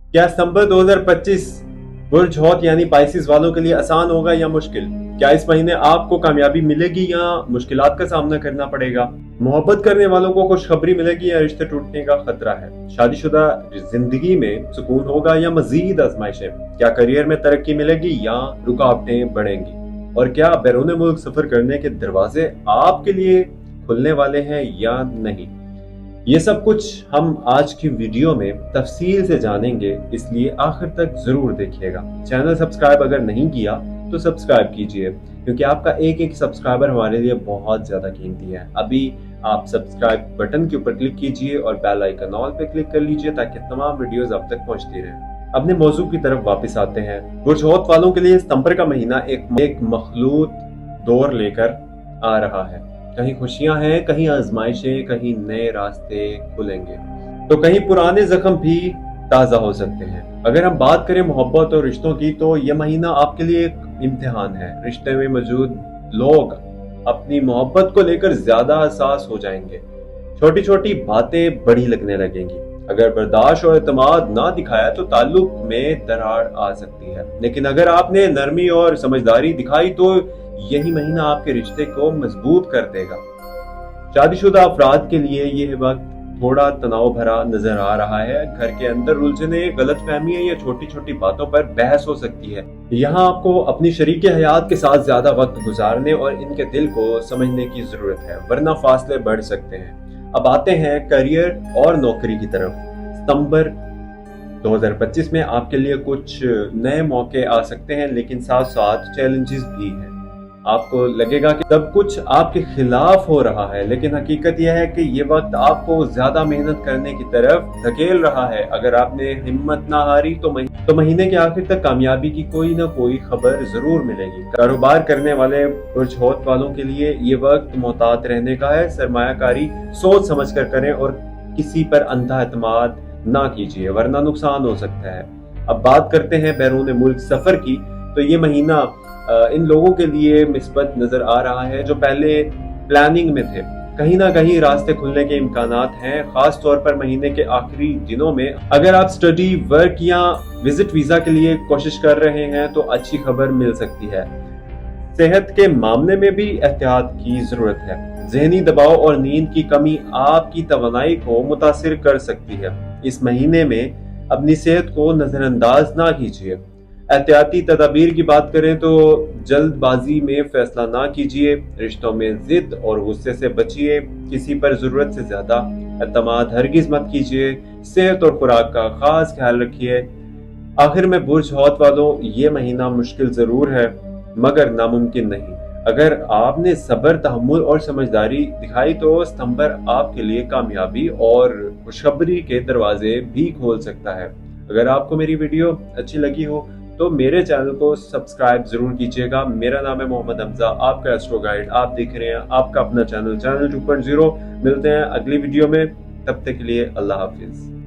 क्या सितंबर 2025 बुर्ज हौत यानी पाइसिस वालों के लिए आसान होगा या मुश्किल? क्या इस महीने आपको कामयाबी मिलेगी या मुश्किलात का सामना करना पड़ेगा? मोहब्बत करने वालों को खुशखबरी मिलेगी या रिश्ते टूटने का खतरा है? शादीशुदा जिंदगी में सुकून होगा या मजीद आजमाइशें? क्या करियर में तरक्की मिलेगी या रुकावटें बढ़ेंगी? और क्या बैरून मुल्क सफर करने के दरवाजे आपके लिए खुलने वाले हैं या नहीं? ये सब कुछ हम आज की वीडियो में तफसील से जानेंगे, इसलिए आखिर तक जरूर देखिएगा। चैनल सब्सक्राइब अगर नहीं किया तो सब्सक्राइब कीजिए, क्योंकि आपका एक एक सब्सक्राइबर हमारे लिए बहुत ज्यादा कीमती है। अभी आप सब्सक्राइब बटन के ऊपर क्लिक कीजिए और बेल आइकन ऑल पे क्लिक कर लीजिए ताकि तमाम वीडियोस आप तक पहुंचती रहें। अपने मौजू की तरफ वापस आते हैं। बुर्ज हौत वालों के लिए सितंबर का महीना एक मखलूत दौर लेकर आ रहा है। कहीं खुशियां हैं, कहीं आजमाइशें, कहीं नए रास्ते खुलेंगे, तो कहीं पुराने जख्म भी ताजा हो सकते हैं। अगर हम बात करें मोहब्बत और रिश्तों की, तो यह महीना आपके लिए एक इम्तिहान है। रिश्ते में मौजूद लोग अपनी मोहब्बत को लेकर ज्यादा हसास हो जाएंगे। छोटी छोटी बातें बड़ी लगने लगेंगी। अगर बर्दाश्त और एतमाद ना दिखाया तो ताल्लुक में दरार आ सकती है, लेकिन अगर आपने नरमी और समझदारी दिखाई तो यही महीना आपके रिश्ते को मजबूत कर देगा। शादीशुदा अफराद के लिए यह वक्त थोड़ा तनाव भरा नजर आ रहा है। घर के अंदर उलझने, गलतफहमियां या छोटी छोटी बातों पर बहस हो सकती है। यहाँ आपको अपनी शरीक हयात के साथ ज्यादा वक्त गुजारने और इनके दिल को समझने की जरूरत है, वरना फासले बढ़ सकते हैं। अब आते हैं करियर और नौकरी की तरफ। सितंबर 2025 में आपके लिए कुछ नए मौके आ सकते हैं, लेकिन साथ साथ चैलेंजेस भी हैं। आपको लगेगा कि सब कुछ आपके खिलाफ हो रहा है, लेकिन हकीकत यह है कि ये वक्त आपको ज्यादा मेहनत करने की तरफ धकेल रहा है। अगर आपने हिम्मत ना हारी तो महीने के आखिर तक कामयाबी की कोई ना कोई खबर जरूर मिलेगी। कारोबार करने वाले बुर्ज हौत वालों के लिए ये वक्त मोहतात रहने का है। सरमायाकारी सोच समझ कर करें और किसी पर अंधा एतमाद ना कीजिए, वरना नुकसान हो सकता है। अब बात करते हैं बैरून मुल्क सफर की, तो ये महीना इन लोगों के लिए मिस्बत नजर आ रहा है जो पहले प्लानिंग में थे। कहीं ना कहीं रास्ते खुलने के इम्कानात हैं, खास तौर पर महीने के आखिरी दिनों में। अगर आप स्टडी, वर्क या विजिट वीजा के लिए कोशिश कर रहे हैं तो अच्छी खबर मिल सकती है। सेहत के मामले में भी एहतियात की जरूरत है। जहनी दबाव और नींद की कमी आपकी तवानाई को मुतासिर कर सकती है। इस महीने में अपनी सेहत को नजरअंदाज ना कीजिए। एहतियाती तदाबीर की बात करें तो जल्दबाजी में फैसला ना कीजिए। रिश्तों में जिद और गुस्से से बचिए। किसी पर जरूरत से ज्यादा एतमाद हरगिज मत कीजिए। सेहत और खुराक का खास ख्याल रखिए। आखिर में बुर्ज हौत वालों, ये महीना मुश्किल जरूर है मगर नामुमकिन नहीं। अगर आपने सब्र, तहम्मुल और समझदारी दिखाई तो सितंबर आपके लिए कामयाबी और खुशखबरी के दरवाजे भी खोल सकता है। अगर आपको मेरी वीडियो अच्छी लगी हो तो मेरे चैनल को सब्सक्राइब जरूर कीजिएगा। मेरा नाम है मोहम्मद हमजा, आपका एस्ट्रो गाइड। आप देख रहे हैं आपका अपना चैनल 2.0। मिलते हैं अगली वीडियो में, तब तक के लिए अल्लाह हाफिज।